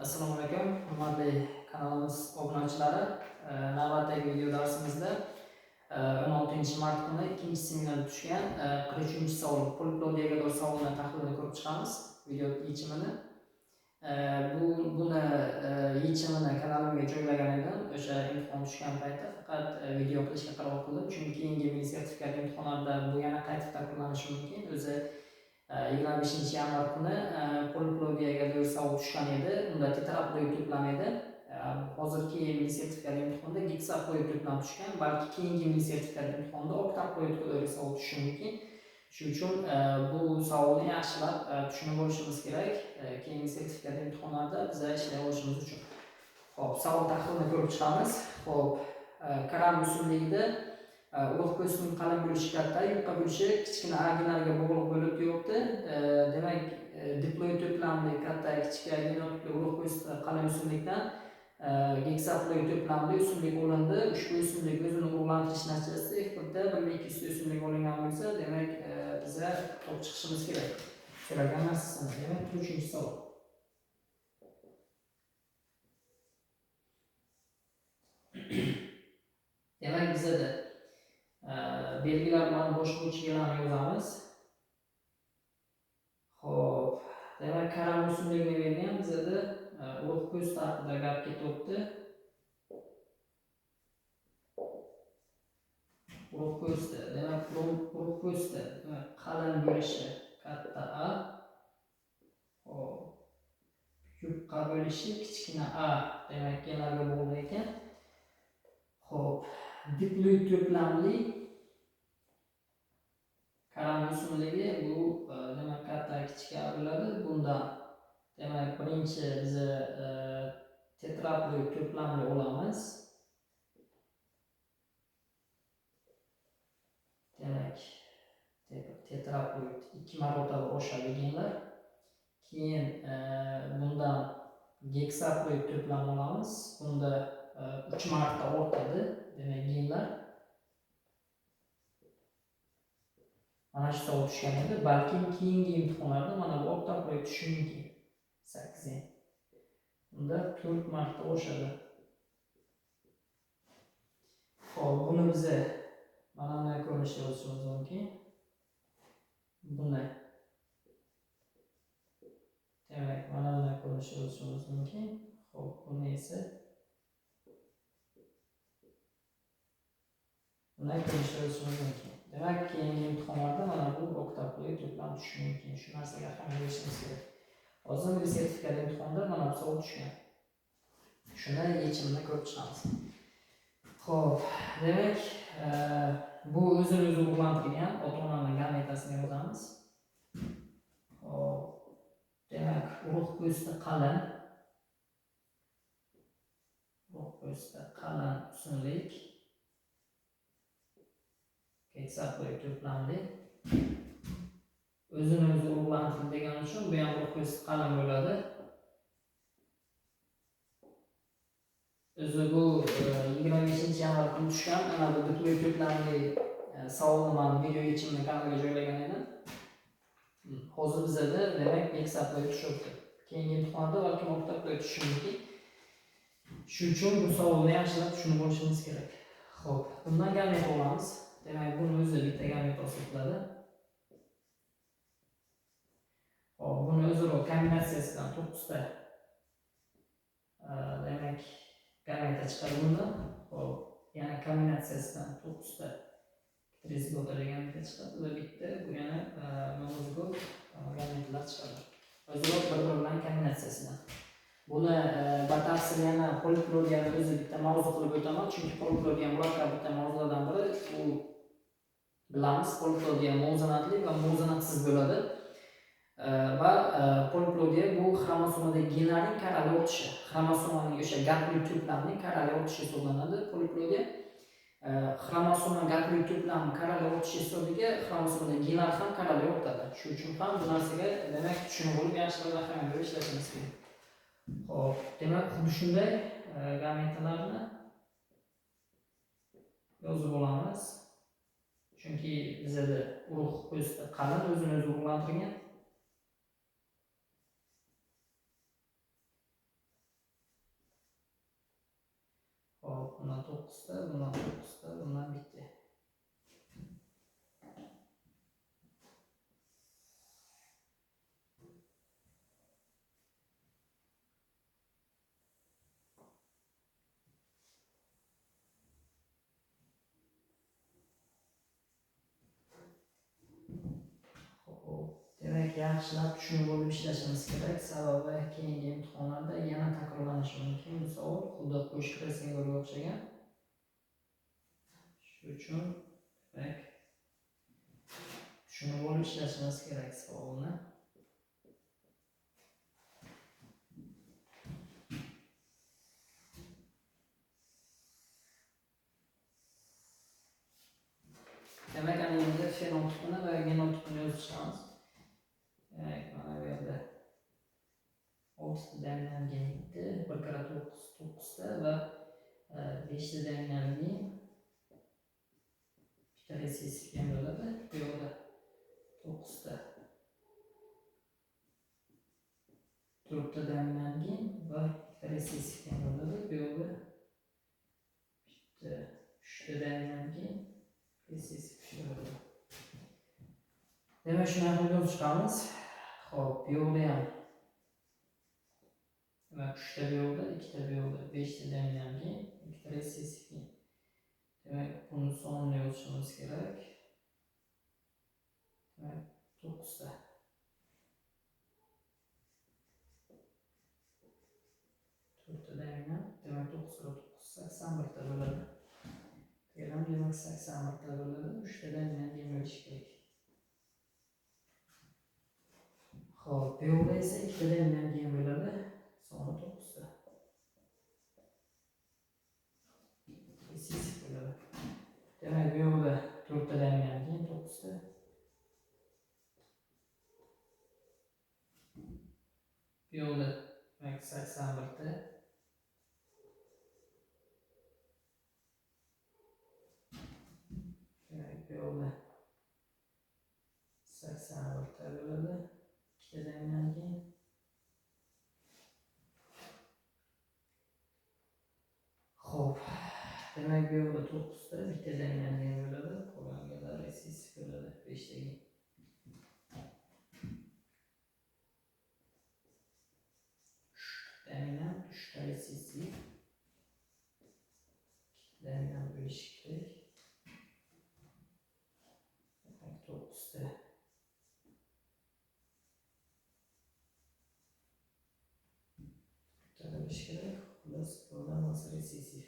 Assalomu alaykum, hurmatli kanalimiz obunachilari. Navbatdagi video darsimizda 16-mart kuni ikkinchi seminarda tushgan 43-savol poliglotga doir savollar tahlilini ko'rib chiqamiz. Video yechimini. Buni yechimini kanalimga joylagan edim. O'sha imtihon tushgan paytda faqat video qilishga qaror qildim, chunki keyingi milliy sertifikat imtihonlarida bu yana qayta takrorlanishi mumkin. O'zi 25-yanvar kuni poliglotga doir savol tushgan edi. Unda tetraploid to'plam edi. Hozirgi milliy sertifikat imtihonida geksaploid to'plam tushgan, balki keyingi milliy sertifikat imtihonida oktaploidga doir savol tushishi mumkin. Shuning uchun bu savolni yaxshilab tushunib olishimiz kerak. Keyingi sertifikat imtihonlarida biz ishlay olishimiz uchun. Xo'p, savol tahlilini ko'rib chiqamiz. Xo'p, karam uzunligida urug' ko'zning qalin bo'lishi katta, yupqa bo'lishi kichkina aginalga bog'liq bo'lib turibdi. Demak, diploid to'plamli katta kichik aginalga urug' ko'z qalin uzunlikdan geksaploid to'plamli uzunlik olindi. Ushbu uzunlik o'zini urug'lantirish natijasida f1da 1/2 uzunlik olingan bo'lsa, demak biza olib chiqishimiz kerak. So'ragan narsasini. Demak, 3-savol. Demak, bizada belgilar bilan boshqa uchlarni yozamiz. Xo'p, demak, karam uzunligini bergan, bizada urug' ko'z haqida gap ketyapti. Urug' ko'zda, demak, urug' ko'zda qalin bo'lishi katta A. Xo'p, yupqa bo'lishi kichkina A, demak, genlarga bog'liq ekan. Xo'p, diploid to'plamli karam uzunligi bu demak katta kichik A bo'ladi. Bundan demak birinchi biz tetraploid to'plamli olamiz. Demak, tetraploid 2 marotaba oshadi genlar. Keyin bundan geksaploid to'plam olamiz. Bunda 3 marta ortadi, demak genlar. Mana shu savol tushgan edi. Balki keyingi imtihonlarda mana bu oktaploid tushishi mumkin. 8. Bunda 4 marta oshadi. Xo'p, buni biz mana bunday ko'rinishda yozishimiz mumkin. Buni demak, mana bunday ko'rinishda yozishimiz mumkin. Xo'p, buni esa bunday ko'rinishda yozishimiz mumkin. Demak, keyingi imtihonlarda mana bu oktaploid to'plam tushishi mumkin. Shu narsaga ahamiyat berishimiz kerak. Hozir milliy sertifikat imtihonida mana bu savol tushgan. Shuni yechimini ko'rib chiqamiz. Xo'p, demak, bu o'zini urug'lantirgan ota-onaning gametasini yozamiz. Xo'p, demak, urug' ko'zda qalin. Urug' ko'zda qalin uzunlik geksaploid to'plamli. O'zini urug'lantirdi degani uchun bu ham urug' ko'z qalin bo'ladi. O'zi bu 25-yanvar kuni tushgan ana bu diploid to'plamli savolni men video yechimini kanalga joylagan edim. Hozir bizada demak geksaploid tushibdi. Keyingi imtihonda balki oktaploid tushishi mumkin. Shuning uchun bu savolni yaxshilab tushunib olishimiz kerak. Xo'p, bundan gamet olamiz. Demak, buni o'zi bitta gamet hisoblanadi. Xo'p, buni o'zaro kombinatsiyasidan 9 ta demak gameta chiqadi bundan. Xo'p, yana kombinatsiyasidan 9 ta trizgota degan gameta chiqadi va bitta bu yana monozigot gametlar chiqadi. O'zaro bir-biri bilan kombinatsiyasidan. Buni batafsil yana poliglotga o'zi bitta mavzu qilib o'taman, chunki poliglotga murakkab bitta mavzulardan biri bu bilamiz, poliglotga muvozanatli va muvozanatsiz bo'ladi. Va poliglotga bu xromosomadagi genlarning qarali o'tishi, xromosomaning o'sha gaploid to'plamining qarali o'tishi hisoblanadi. Poliglotga xromosoma gaploid to'plami qarali o'tishi hisobiga xromosomadagi genlar ham qarali o'tadi. Shuning uchun ham bu narsaga demak tushunib olib yaxshilab ahamiyat berib ishlashimiz kerak. Xo'p, demak, xuddi shunday gametalarni yozib olamiz. Chunki bizada urug' ko'zda qalin o'zini urug'lantirgan. bundan 9 ta, bundan 9 ta, bundan bitti. Demek yaxshilab tushunib olib ishlashimiz kerak. Sababi keyingi imtihonlarda yana takrorlanishi mumkin bu savol. Xuddi qo'shiq resenga o'xshagan. Shuning uchun demak tushunib olib ishlashimiz kerak savolni. Demek ana endi fenotipini va genotipini yozib chiqamiz. Demak mana bu yerda 6 ta damlangan bitti, 1 kira 9 ta va 5 ta damlangan bitta resessiv ham bo'ladi. Bu yerda 9 ta 4 ta damlangan va bitta resessiv ham bo'ladi. Bu yerda bitta 3 ta damlangan resessiv bo'ladi. Demak shuni ham yozib chiqamiz. Xo'p, bu yerda ham demak 3 ta bu yerda, 2 ta bu yerda, 5 ta damlangan, 2 ta resessiv. Demak buni sonini yozishimiz kerak. Demak 9 ta. Demek 9 kira 9 81 ta bo'ladi. Demak 81 ta bo'ladi. 3 tadan yana bo'lish kerak. Xo'p, bu yerda esa 2 tadan yana bo'ladi. Soni 9 ta. Resessiv bo'ladi. Demak bu yerda 4 tadan yana 9 ta. Bu yerda demak 81 ta. Bu yo'lda 81 ta bo'ladi. 2 tadan keyin xo'p, demak bu yo'lda 9 ta, bittadan keyin bo'ladi. Qolganlar resessiv bo'ladi 5 taga. Daminan 3 ta resessiv. 2 daminan bo'lish kerak. 9 ta. Bo'lish kerak. Xullas bundan nasıl resessiv.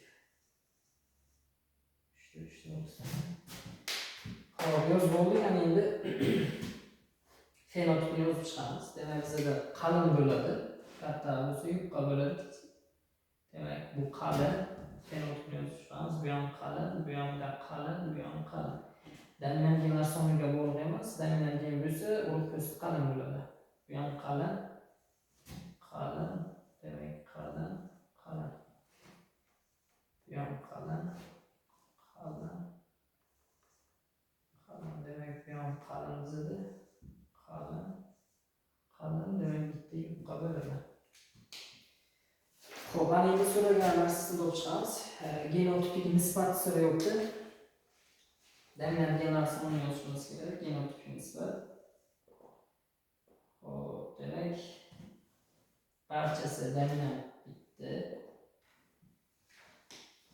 3 ta 9 ta. Xo'p, yozib oldik. Ana endi fenotipni yozib chiqamiz. Demak bizda qalin bo'ladi. Katta bo'lsa yupqa bo'ladi. Demak bu qalin. Fenotipni yozib chiqamiz. Bu ham qalin, bu ham qalin, bu ham qalin. Damlanganlar soniga bog'liq emas. Damlangan bo'lsa urug' po'sti qalin bo'ladi. Bu ham qalin, qalin, demak qalin, qalin. Bu ham qalin, qalin, qalin. Demak bu ham qalin bizda. Qalin, qalin, demak bitta yupqa bo'ladi. Xo'p, ana endi so'ralgan narsasini olib chiqamiz. Genotipik nisbat so'rayapti. Damlanganlar sonini yozishimiz kerak. Genotipik nisbat. Xo'p, demak barchasi dominant bitta.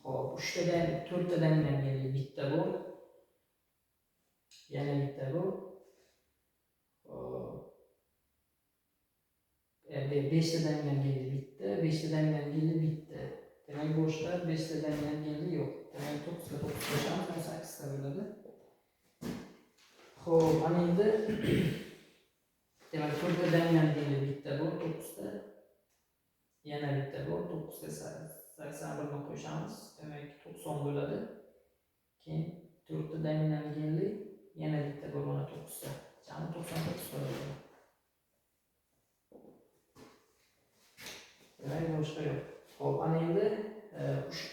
Xo'p, 3 tadan 4 ta dominantga bitta bor. Yana bitta bor. Xo'p. 5 ta dominantga bitta, 5 ta dominantga bitta. Demak boshqa 5 ta dominantga yo'q. Demak 9 ta 9 qo'shamiz, 18 ta bo'ladi. Xo'p, ana endi demak 4 ta dominantga bitta bor, 9 ta. Yana bitta bor, 9 ga 81 ni qo'shamiz. Demak 90 bo'ladi. Keyin 4 ta dominantga yana bitta bor, mana 9 ta. Jami 99 ta bo'ladi. Demak boshqa yo'q. Xo'p, ana endi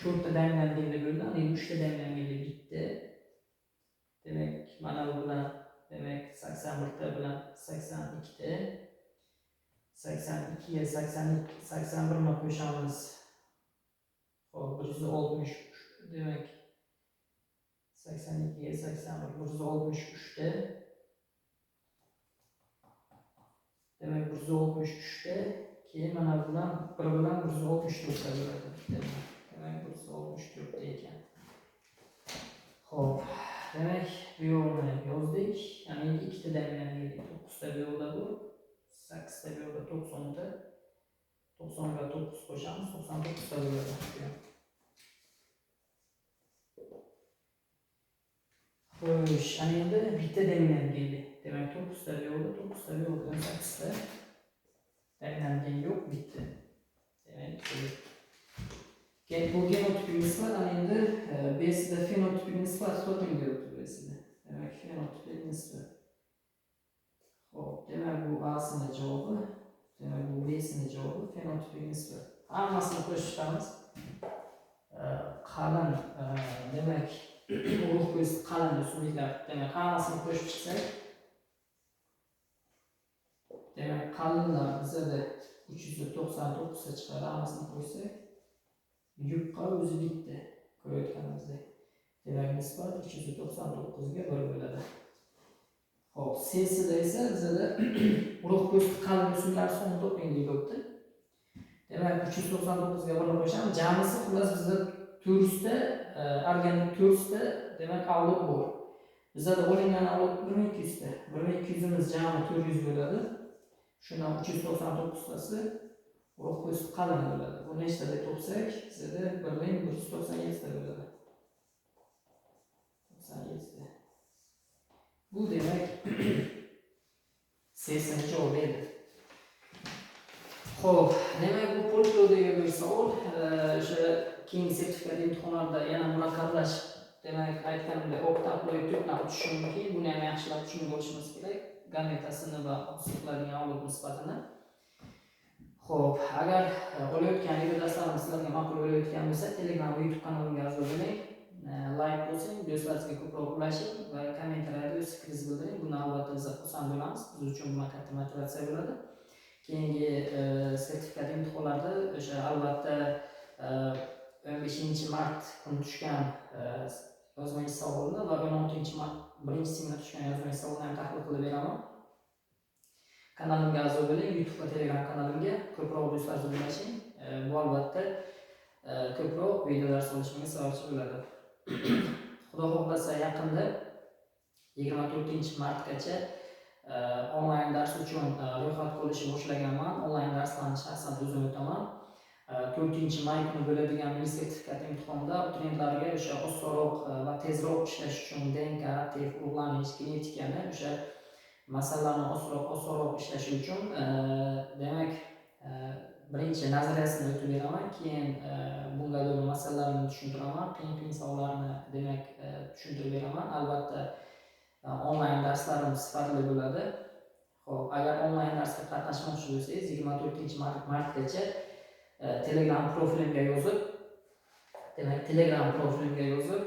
4 ta dominantga bo'ldi. Ana endi 3 ta dominantga bitta. Demak mana bu bilan demak 81 ta bilan 82 ta. 82 ga 81 ni qo'shamiz. Xo'p, 163 demek 82'ye 81 163'te demek 163'te keyin mana bilan 1 bilan 164 ta bo'ladi. Demak 164 ekan. Xo'p, demek bu yo'lni yozdik. Ya'ni ikkita dominant yedik. 9 ta bu yo'lda bu, 8 ta bu yo'lda 90 ta. 90 ga 9 qo'shamiz, 99 ta bo'ladi. Xo'sh, ana endi bitta dominant keldi. Demak 9 ta bu yo'lda, 9 ta bu yo'lda 8 ta. Dominant yo'q, bitta. Demak, bu genotipik nisbat ana endi besida fenotipik nisbat hisoblanib turibdi besida. Demak, fenotipik nisbat. Xo'p, demak bu A'sini javobi, demak bu B'sini javobi fenotipik nisbat. Hammasini qo'shib chiqamiz. Qalin, demak, urug' ko'zi qalin o'simliklar. Demak, hammasini qo'shib chiqsak, demak, qalinlar bizada 399 ta chiqadi, hammasini qo'ysak. Yupqa o'zi bitta ko'rayotganimizdek. Demak, nisbat 399 ga 1 bo'ladi. Xo'p, C'sida esa bizada urug' ko'zi qalin o'simlar soni toping deyapti. Demak, 399 ga 1 qo'shamiz. Jamisi xullas bizda 400 ta organik 400 ta demak avlod bor. Bizda olingan avlod 1200 ta. 1200 imiz jami 400 bo'ladi. Shundan 399 tasi urug' ko'zi qalin bo'ladi. Buni nechta deb topsak, bizda 1197 ta bo'ladi. 97 ta. Bu demak C'sini javobi edi. Xo'p, demak bu politologiyaga bir savol. O'sha keyingi sertifikat imtihonlarida yana murakkablash, demak aytganimdek oktaploid to'plam tushishi mumkin. Buni ham yaxshilab tushunib olishimiz kerak. Gametasini va hisoblanadigan avlod nisbatini. Xo'p, agar olayotgan video darslarim sizlarga ma'qul bo'layotgan bo'lsa, Telegram va YouTube kanalimga a'zo bo'ling. Like bosing, do'stlaringizga ko'proq ulashing va kommentariyada o'z fikringizni bildiring. Buni albatta biz xursand bo'lamiz. Biz uchun bu katta motivatsiya bo'ladi. Keyingi sertifikat imtihonlarida o'sha albatta 15-mart kuni tushgan yozma savolni va 16-mart birinchi sinfda tushgan yozma savolni ham tahlil qilib beraman. Kanalimga a'zo bo'ling, YouTube va Telegram kanalimga ko'proq do'stlaringizni ulashing. Bu albatta ko'proq videolar solishimga sababchi bo'ladi. Xudo xohlasa yaqinda 24-martgacha onlayn dars uchun ro'yxat qo'yishni boshlaganman. Onlayn darslarni shaxsan o'zim o'taman. 4-may kuni bo'ladigan milliy sertifikat imtihonida abituriyentlarga o'sha osonroq va tezroq ishlash uchun DNK, TF, urug'lanish, genetikani o'sha masalalarni osonroq ishlash uchun demak birinchi nazariyasini o'tib beraman, keyin bunga doir masalalarni tushuntiraman, qiyin savollarni demak tushuntirib beraman. Albatta onlayn darslarimiz sifatli bo'ladi. Xo'p, agar onlayn darsga qatnashmoqchi bo'lsangiz 24-martgacha Telegram profilimga yozib, demak Telegram profilimga yozib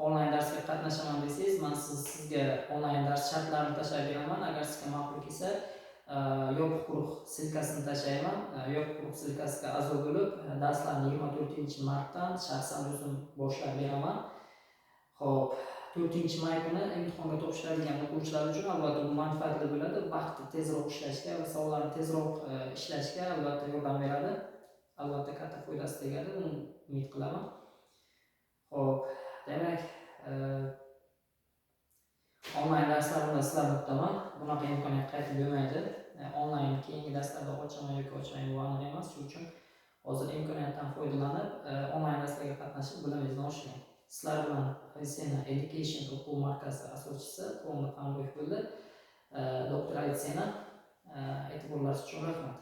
onlayn darsga qatnashaman desangiz, men sizga onlayn dars shartlarini tashlab beraman. Agar sizga ma'qul kelsa, yopiq guruh silkasini tashlayman. Yopiq guruh silkasiga a'zo bo'lib, darslarni 24-martdan shaxsan o'zim boshlab beraman. Xo'p, 4-may kuni imtihonga topshiradigan o'quvchilar uchun albatta bu manfaatli bo'ladi. Vaqtni tezroq ishlashga va savollarni tezroq ishlashga albatta yordam beradi. Albatta katta foydasi tegadi, buni umid qilaman. Xo'p, demak onlayn darslarni sizlarga o'taman. Bunaqa imkoniyat qaytib bo'lmaydi. Onlayn keyingi darslarda ochaman yoki ochmayman, bu aniq emas. Shuning uchun hozir imkoniyatdan foydalanib onlayn darslarga qatnashib bilimimizni oshiring. Sizlar bilan Avicenna Education o'quv markazi asoschisi To'g'ri Qanboyev bo'ldi. Doktor Avicenna, e'tiborlaringiz uchun rahmat.